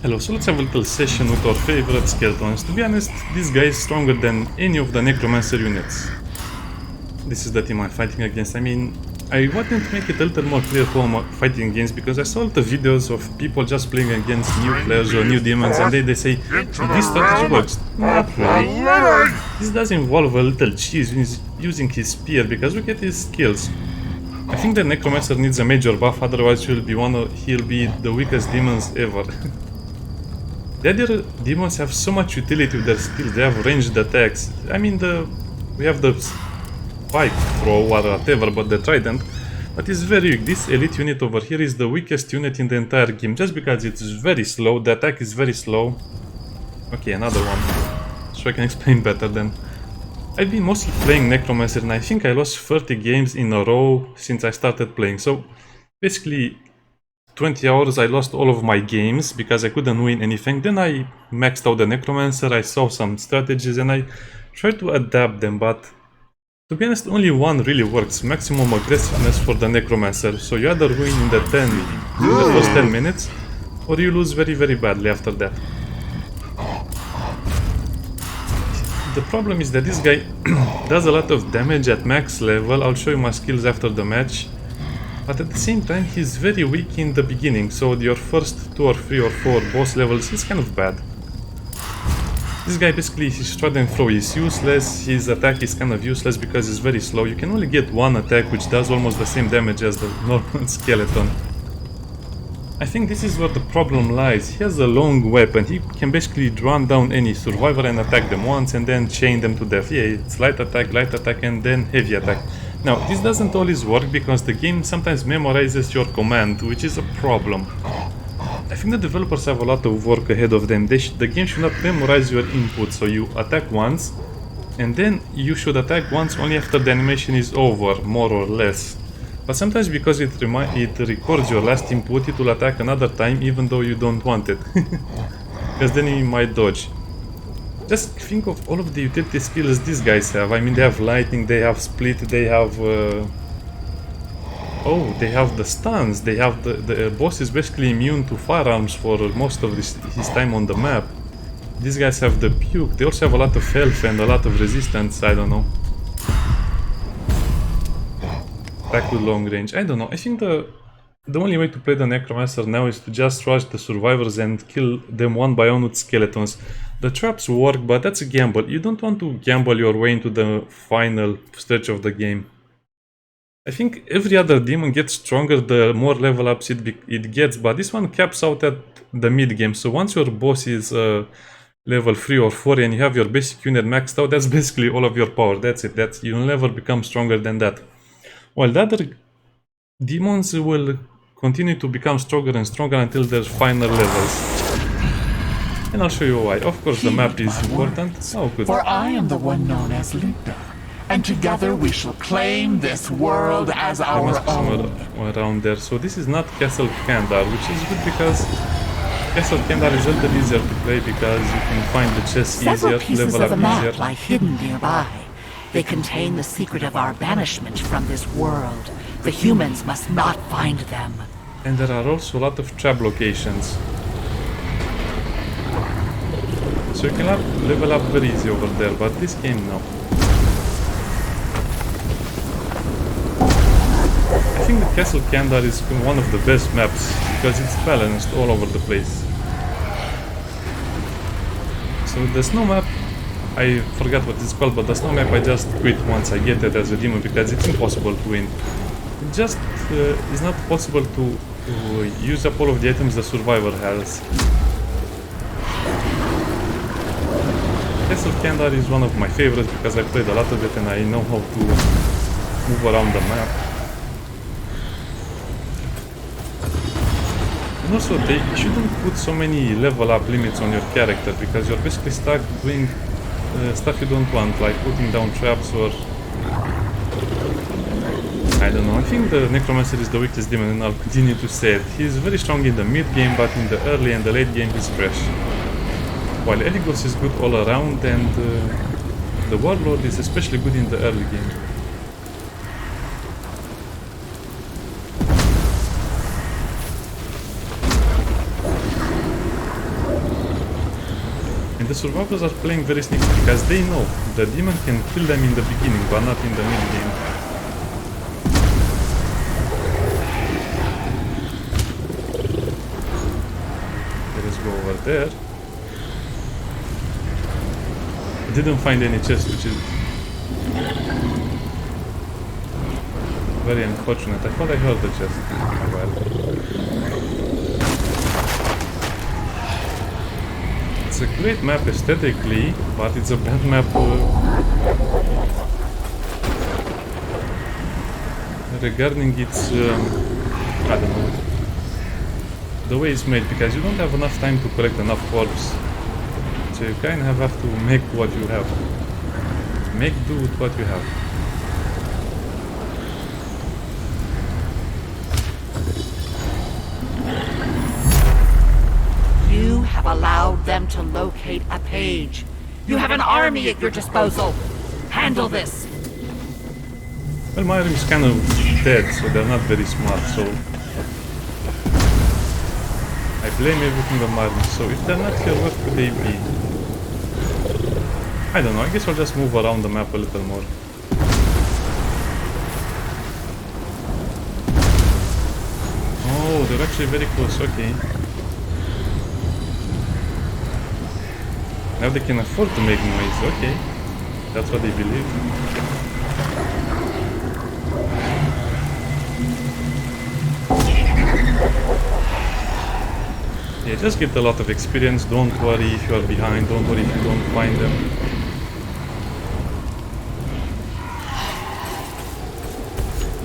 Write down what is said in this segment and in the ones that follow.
Hello, so let's have a little session with our favorite skeletons. To be honest, this guy is stronger than any of the Necromancer units. This is the team I'm fighting against. I mean, I wanted to make it a little more clear who I'm fighting against because I saw the videos of people just playing against new players or new demons and they say, this strategy works. Not really. This does involve a little cheese using his spear because look at his skills. I think the Necromancer needs a major buff, otherwise he'll be the weakest demons ever. The other demons have so much utility with their skills. They have ranged attacks. I mean, we have the spike throw or whatever, but the trident. But it's very weak. This elite unit over here is the weakest unit in the entire game, just because it's very slow. The attack is very slow. Okay, another one. So I can explain better then. I've been mostly playing Necromancer and I think I lost 30 games in a row since I started playing. So basically 20 hours I lost all of my games because I couldn't win anything. Then I maxed out the Necromancer, I saw some strategies and I tried to adapt them, but to be honest only one really works, maximum aggressiveness for the Necromancer. So you either win in the first 10 minutes or you lose very badly after that. The problem is that this guy does a lot of damage at max level. I'll show you my skills after the match. But at the same time, he's very weak in the beginning, so your first 2 or 3 or 4 boss levels is kind of bad. This guy basically, his trident throw is useless, his attack is kind of useless because he's very slow. You can only get one attack which does almost the same damage as the normal skeleton. I think this is where the problem lies. He has a long weapon, he can basically run down any survivor and attack them once and then chain them to death. Yeah, it's light attack and then heavy attack. Now, this doesn't always work because the game sometimes memorizes your command, which is a problem. I think the developers have a lot of work ahead of them. The game should not memorize your input, so you attack once, and then you should attack once only after the animation is over, more or less. But sometimes because it records your last input, it will attack another time even though you don't want it. Because then you might dodge. Just think of all of the utility skills these guys have. I mean, they have lightning, they have split, they have... oh, they have the stuns. They have the boss is basically immune to firearms for most of his time on the map. These guys have the puke. They also have a lot of health and a lot of resistance. I don't know. Attack with long range. I don't know. I think the only way to play the Necromancer now is to just rush the survivors and kill them one by one with skeletons. The traps work, but that's a gamble. You don't want to gamble your way into the final stretch of the game. I think every other demon gets stronger the more level ups it gets, but this one caps out at the mid game. So once your boss is level 3 or 4 and you have your basic unit maxed out, that's basically all of your power. That's it. You'll never become stronger than that. While the other demons will continue to become stronger and stronger until their final levels. And I'll show you why. Of course, the map is important. Oh, good. For I am the one known as Linda, and together we shall claim this world as our own. Around there. So this is not Castle Kandar, which is good because Castle Kandar is a little easier to play because you can find the chests easier, level up easier. Lie hidden nearby. They contain the secret of our banishment from this world. The humans must not find them. And there are also a lot of trap locations. So you can level up very easy over there, but this game no. I think the Castle Kandar is one of the best maps because it's balanced all over the place. So the snow map, I forgot what it's called, but the snow map I just quit once I get it as a demon because it's impossible to win. It just is not possible to use up all of the items the survivor has. Castle Kandar is one of my favorites because I played a lot of it and I know how to move around the map. And also they shouldn't put so many level up limits on your character because you're basically stuck doing stuff you don't want, like putting down traps or... I don't know, I think the Necromancer is the weakest demon and I'll continue to say it. He's very strong in the mid game, but in the early and the late game he's trash. While Eligos is good all around and the Warlord is especially good in the early game. survivors are playing very sneaky because they know the demon can kill them in the beginning, but not in the mid game. Let's go over there. Didn't find any chest, which is very unfortunate. I thought I heard the chest. Oh well. It's a great map aesthetically, but it's a bad map regarding its, I don't know, the way it's made, because you don't have enough time to collect enough orbs. So you kind of have to make what you have. Make do with what you have. You have allowed them to locate a page. You have an army at your disposal. Handle this. Well, my army is kind of dead, so they're not very smart, so I blame everything on my army. So if they're not here, what could they be? I don't know, I guess I'll just move around the map a little more. Oh, they're actually very close, okay. Now they can afford to make noise, okay. That's what they believe. Yeah, just get a lot of experience, don't worry if you are behind, don't worry if you don't find them.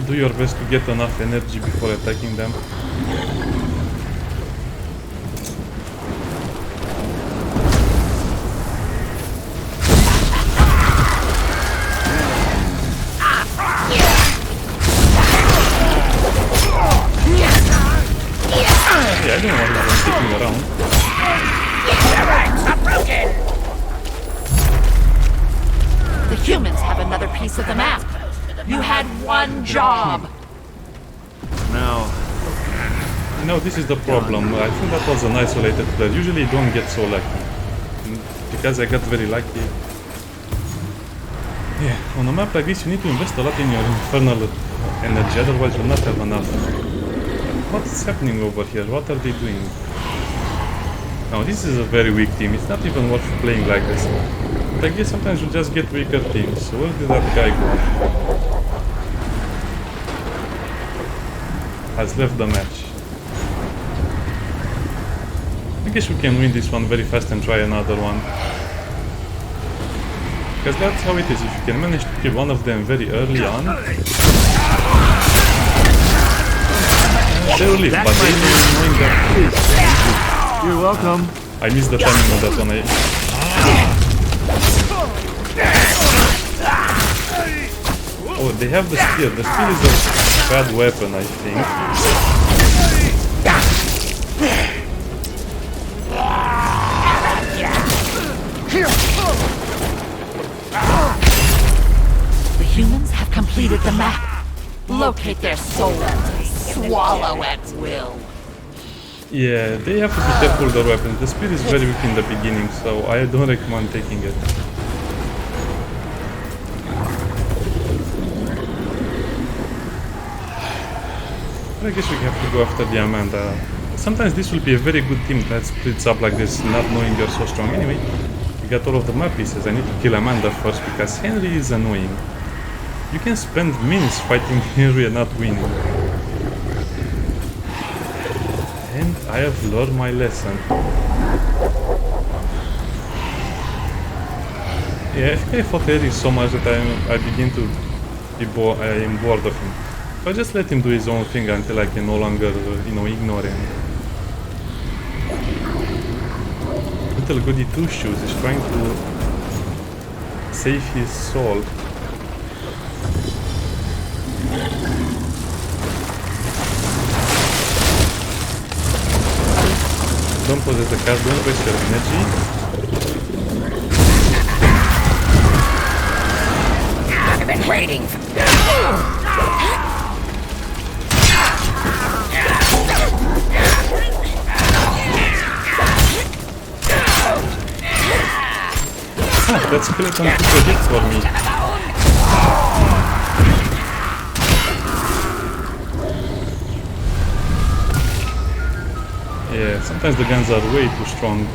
Do your best to get enough energy before attacking them. Yeah, I don't know why I'm sticking around. The ranks are broken! The humans have another piece of the map. You had one job. No, this is the problem. I think that was an isolated player. Usually you don't get so lucky. Because I got very lucky. Yeah, on a map like this you need to invest a lot in your infernal energy, otherwise you'll not have enough. What's happening over here? What are they doing? No, this is a very weak team. It's not even worth playing like this. But I guess sometimes you just get weaker teams. So where did that guy go? Has left the match. I guess we can win this one very fast and try another one. Because that's how it is. If you can manage to kill one of them very early on, they will leave, but they will knowing that. You're welcome. I missed the timing of that one. Oh, they have the spear. The spear is a bad weapon, I think. The humans have completed the map. Locate their soul and swallow at will. Yeah, they have to be careful with their weapons. The spear is very weak in the beginning, so I don't recommend taking it. I guess we have to go after the Amanda. Sometimes this will be a very good team that splits up like this, not knowing you're so strong. Anyway, we got all of the map pieces. I need to kill Amanda first because Henry is annoying. You can spend minutes fighting Henry and not winning. And I have learned my lesson. Yeah, I fought Henry so much that I begin to be I am bored of him. So I just let him do his own thing until I can no longer, ignore him. Little goody two-shoes is trying to save his soul. Don't possess the card, don't waste your energy. I've been waiting. that skeleton took a hit for me. Yeah, sometimes the guns are way too strong.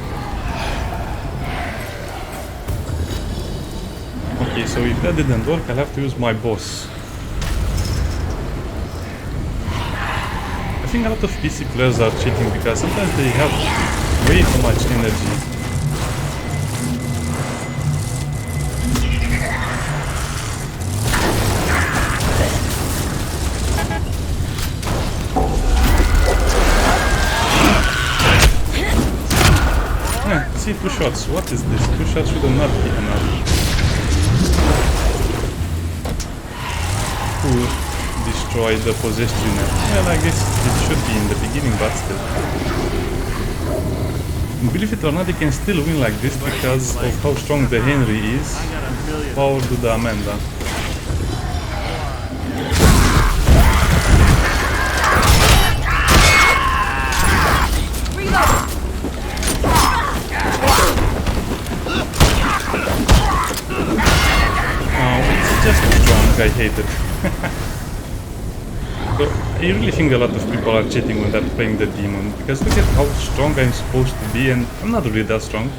Okay, so if that didn't work, I'll have to use my boss. I think a lot of PC players are cheating because sometimes they have way too much energy. See, 2 shots. What is this? 2 shots should not be enough. To destroy the possessed unit. Well, I guess it should be in the beginning, but still. Believe it or not, you can still win like this because of how strong the Henry is. Power to the Amanda. I hate it. So, I really think a lot of people are cheating when they're playing the demon, because look at how strong I'm supposed to be, and I'm not really that strong.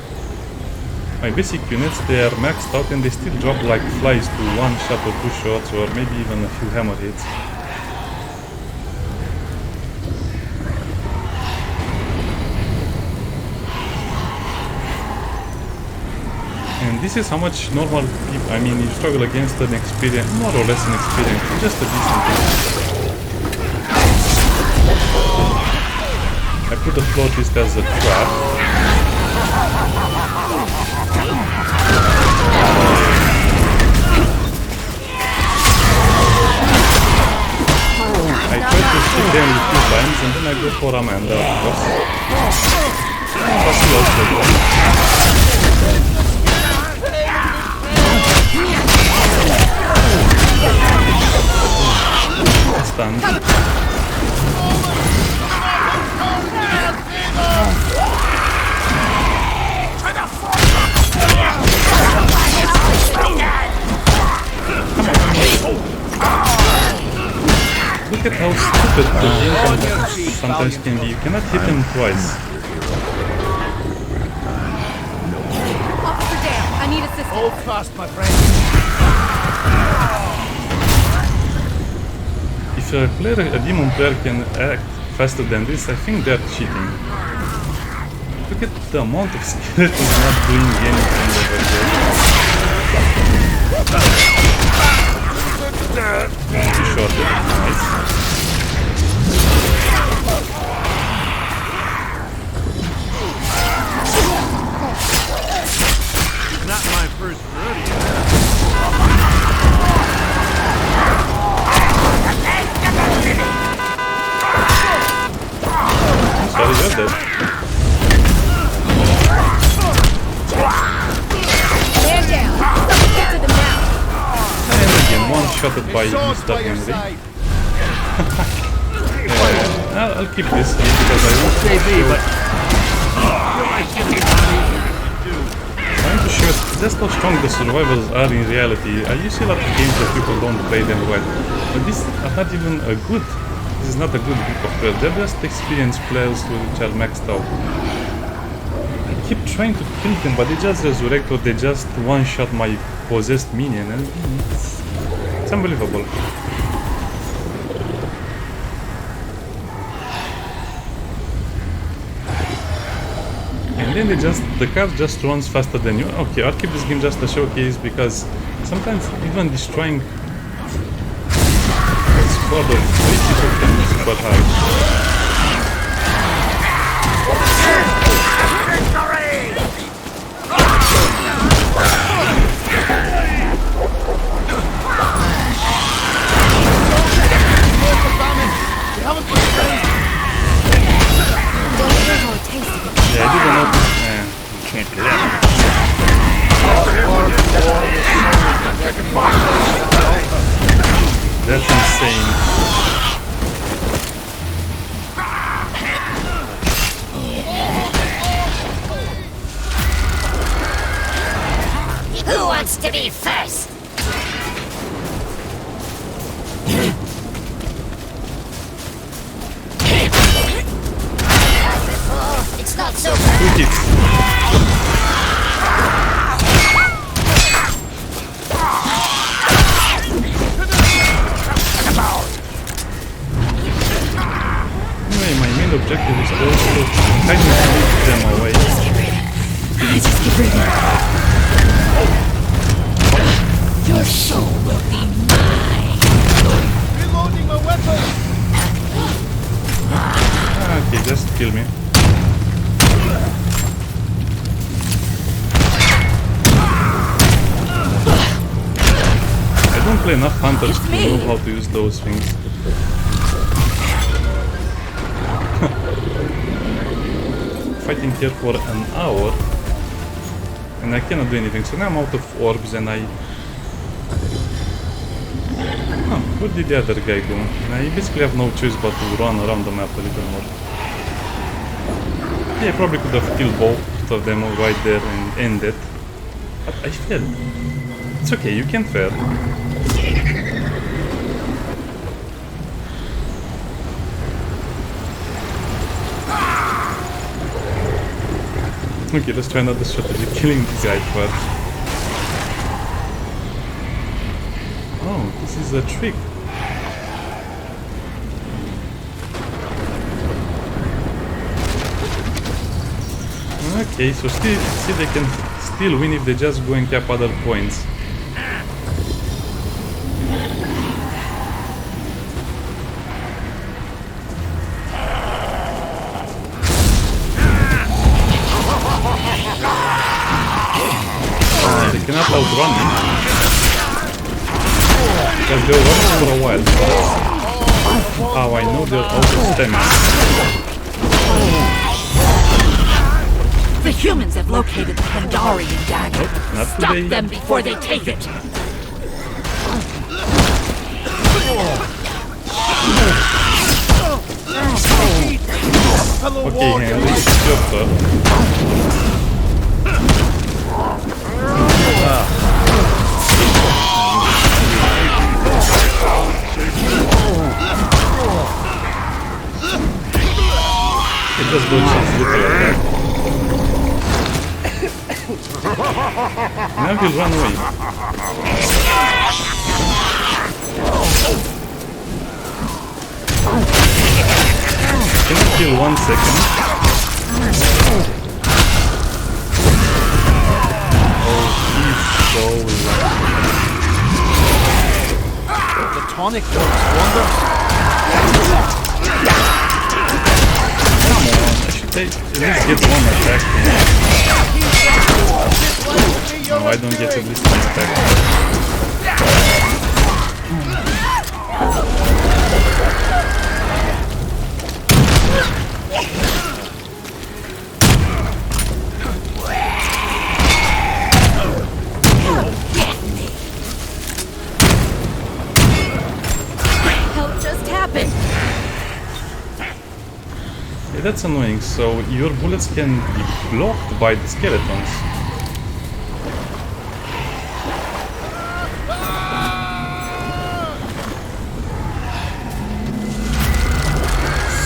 My basic units, they are maxed out and they still drop like flies to 1 shot or 2 shots or maybe even a few hammer hits. And this is how much normal people, I mean, you struggle against an experience, more or less an experience, just a decent one. I put the flautist as a trap. I try to shoot them with 2 times and then I go for Amanda, of course. But she also goes. Stunned. Look at how stupid the game sometimes can be. You cannot hit him twice. Officer Dale, I need assistance. Hold fast, my friend. If a demon player can act faster than this, I think they're cheating. Look at the amount of skeletons not doing anything over there. Too short, nice. Not my first rodeo. Sorry, you're dead. Man down. Someone get to them now. And again, one-shotted by Mr. Henry. I'll keep this here because I want to trying to show just how strong the survivors are in reality. You see a lot of games that people don't play them well. But these are not even a good. This is not a good group of players. They're just experienced players which are maxed out. I keep trying to kill them, but they just resurrect or they just one-shot my possessed minion, and it's unbelievable. And then the car just runs faster than you. Okay, I'll keep this game just a showcase because sometimes even destroying a squad of 3 people can be super hard. Yeah, I didn't notice. Can't do that. That's insane. to be first. It's not so bad. 2 hits. Anyway, my main objective is also kind of keep them away. Just keep breathing. Your soul will be mine. Reloading my weapon! Okay, just kill me. I don't play enough hunters to know how to use those things. Fighting here for an hour and I cannot do anything, so now I'm out of orbs and I... Huh, what did the other guy do? And I basically have no choice but to run around the map a little more. Yeah, I probably could have killed both of them right there and ended, but I failed. It's okay, you can fail. Okay, let's try another strategy, killing this guy first. Oh, this is a trick. Okay, so see they can still win if they just go and cap other points. They cannot outrun me. Because they'll run for a while. Oh, I know they're out of stamina. The humans have located the Pandarian dagger. Not Stop today. them before they take it. Okay, Henry, it's your turn. It just dodges little attack. Now he'll run away. Can you kill 1 second? Oh, he's so lucky. The tonic works wonders. Come on, I should at least get 1 attack. No, I don't get at least 1 attack. Help just happened. Yeah, that's annoying, so your bullets can be blocked by the skeletons.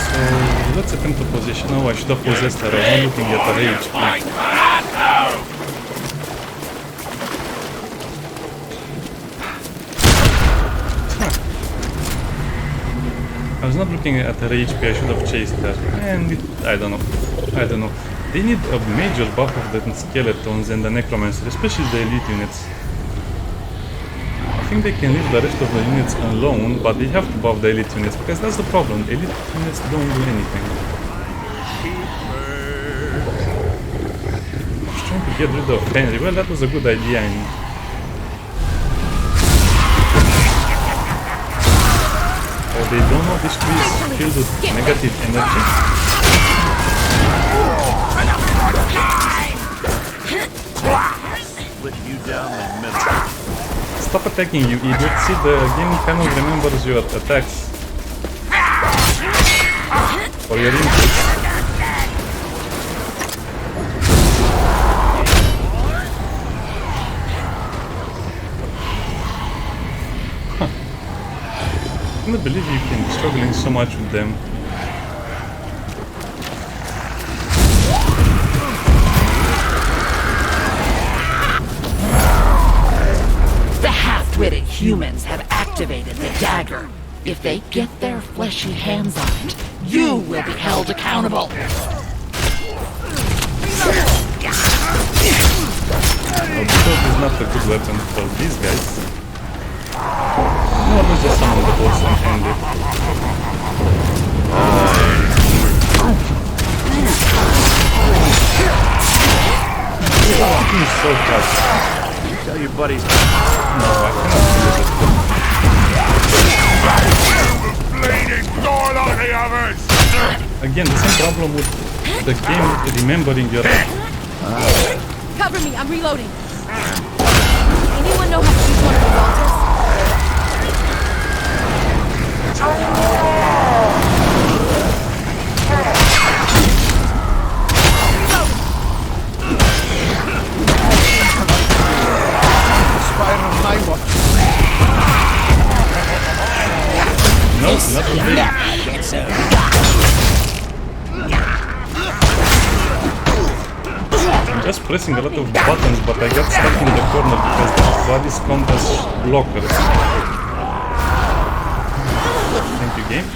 So let's attempt to position. Oh, I should have possessed her. I was looking at her HP. I was not looking at her HP, I should have chased her. And I don't know. They need a major buff of the skeletons and the necromancer, especially the elite units. I think they can leave the rest of the units alone, but they have to buff the elite units, because that's the problem. Elite units don't do anything. I was trying to get rid of Henry. Well, that was a good idea. They don't know this tree is filled with negative energy. Split you down the middle. Stop attacking, you idiot. See, the game kind of remembers your attacks. Or your inputs. believe you can be struggling so much with them. The half-witted humans have activated the dagger. If they get their fleshy hands on it, you will be held accountable. Well, because it's not a good weapon for these guys. No, let's just summon the boss and end it. He's so fast. Tell your buddies. No, I cannot do it. Again, the same problem with the game remembering your... Cover me, I'm reloading. Anyone know how to use one of the altars? Spiral high watch. No, not today. I'm just pressing a lot of buttons, but I got stuck in the corner because the bodies count as blockers. Thank you, game.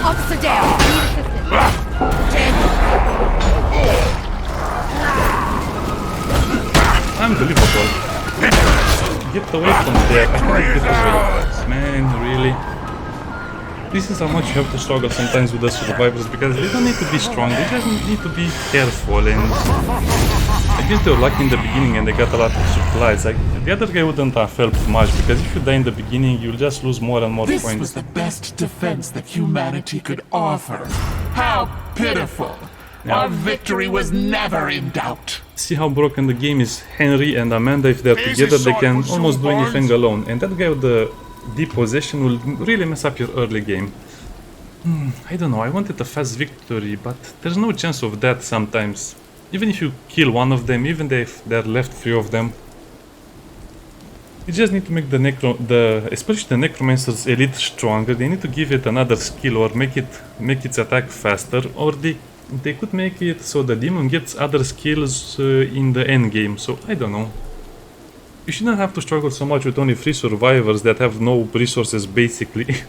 Officer down. I need assistance. Unbelievable. Get away from there. I can't get away. Man, really? This is how much you have to struggle sometimes with the survivors, because they don't need to be strong, they just need to be careful. And I guess they were lucky in the beginning and they got a lot of supplies. Like, the other guy wouldn't have helped much, because if you die in the beginning, you'll just lose more and more This points. was the best defense that humanity could offer. How pitiful! Our victory was never in doubt. See how broken the game is. Henry and Amanda, if they're together, they can almost do anything alone. And that guy with the deep possession will really mess up your early game. I don't know, I wanted a fast victory, but there's no chance of that sometimes. Even if you kill one of them, even if there are left 3 of them. You just need to make especially the Necromancer's elite stronger. They need to give it another skill or make its attack faster, or they could make it so the demon gets other skills in the end game. So I don't know. You shouldn't have to struggle so much with only 3 survivors that have no resources, basically.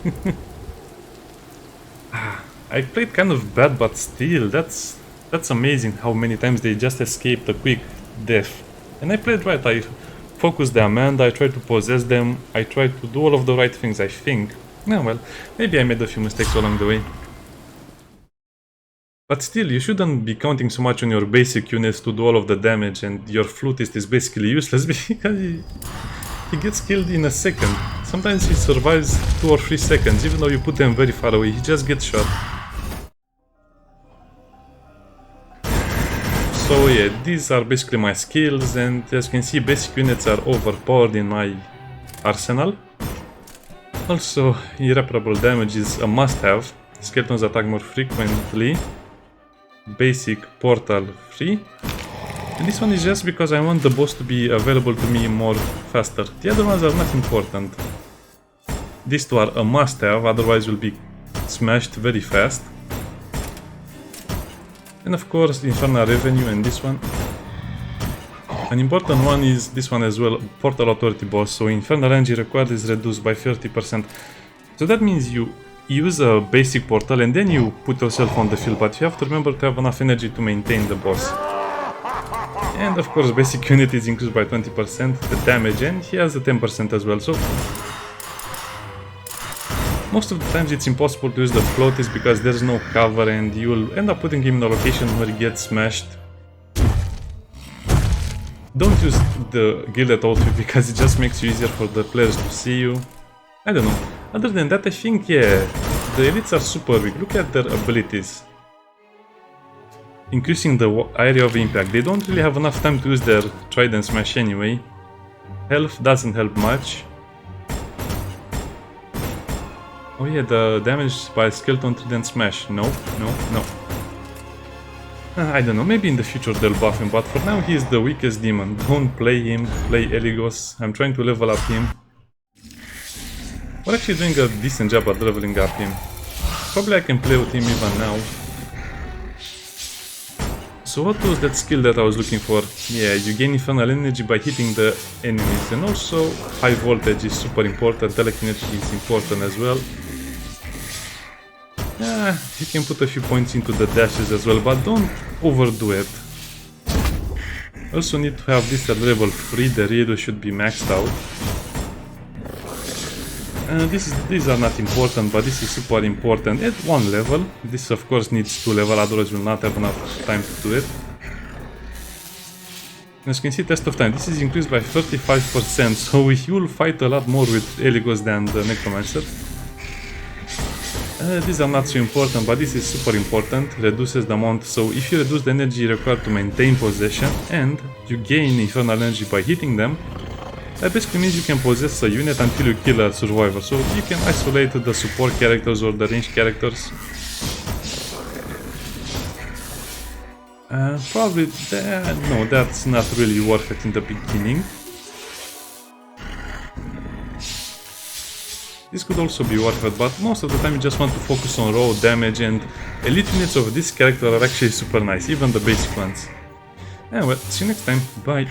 I played kind of bad, but still, that's amazing how many times they just escaped a quick death. And I played right. I focused the Amanda, I tried to possess them, I tried to do all of the right things, I think. Yeah, well, maybe I made a few mistakes along the way. But still, you shouldn't be counting so much on your basic units to do all of the damage, and your flutist is basically useless because he gets killed in a second. Sometimes he survives 2 or 3 seconds, even though you put them very far away, he just gets shot. So yeah, these are basically my skills, and as you can see, basic units are overpowered in my arsenal. Also, irreparable damage is a must-have. Skeletons attack more frequently. Basic portal free. And this one is just because I want the boss to be available to me more faster. The other ones are not important. These 2 are a must-have, otherwise you'll be smashed very fast. And of course, Infernal Revenue and this one. An important one is this one as well, Portal Authority boss. So Infernal Energy required is reduced by 30%. So that means you use a basic portal and then you put yourself on the field, but you have to remember to have enough energy to maintain the boss. And of course, basic unit is increased by 20%, the damage, and he has a 10% as well. So most of the times it's impossible to use the floaties because there's no cover and you'll end up putting him in a location where he gets smashed. Don't use the Gilded Outfit because it just makes you easier for the players to see you. I don't know. Other than that, I think, yeah, the elites are super weak. Look at their abilities. Increasing the area of impact. They don't really have enough time to use their Trident Smash anyway. Health doesn't help much. Oh yeah, the damage by Skeleton Trident Smash. No, no, no. I don't know, maybe in the future they'll buff him, but for now he is the weakest demon. Don't play him, play Eligos. I'm trying to level up him. We're actually doing a decent job at leveling up him. Probably I can play with him even now. So what was that skill that I was looking for? Yeah, you gain infernal energy by hitting the enemies, and also high voltage is super important, telekinetic is important as well. Yeah, you can put a few points into the dashes as well, but don't overdo it. Also need to have this at level 3, the radio should be maxed out. These are not important, but this is super important at 1 level. This of course needs 2 level, otherwise we'll not have enough time to do it. As you can see, test of time, this is increased by 35%, so you'll fight a lot more with Eligos than the Necromancer. These are not so important, but this is super important, reduces the amount, so if you reduce the energy required to maintain possession and you gain infernal energy by hitting them, that basically means you can possess a unit until you kill a survivor, so you can isolate the support characters or the ranged characters. Probably, no, that's not really worth it in the beginning. This could also be worth it, but most of the time you just want to focus on raw damage, and elite units of this character are actually super nice, even the basic ones. Anyway, see you next time, bye!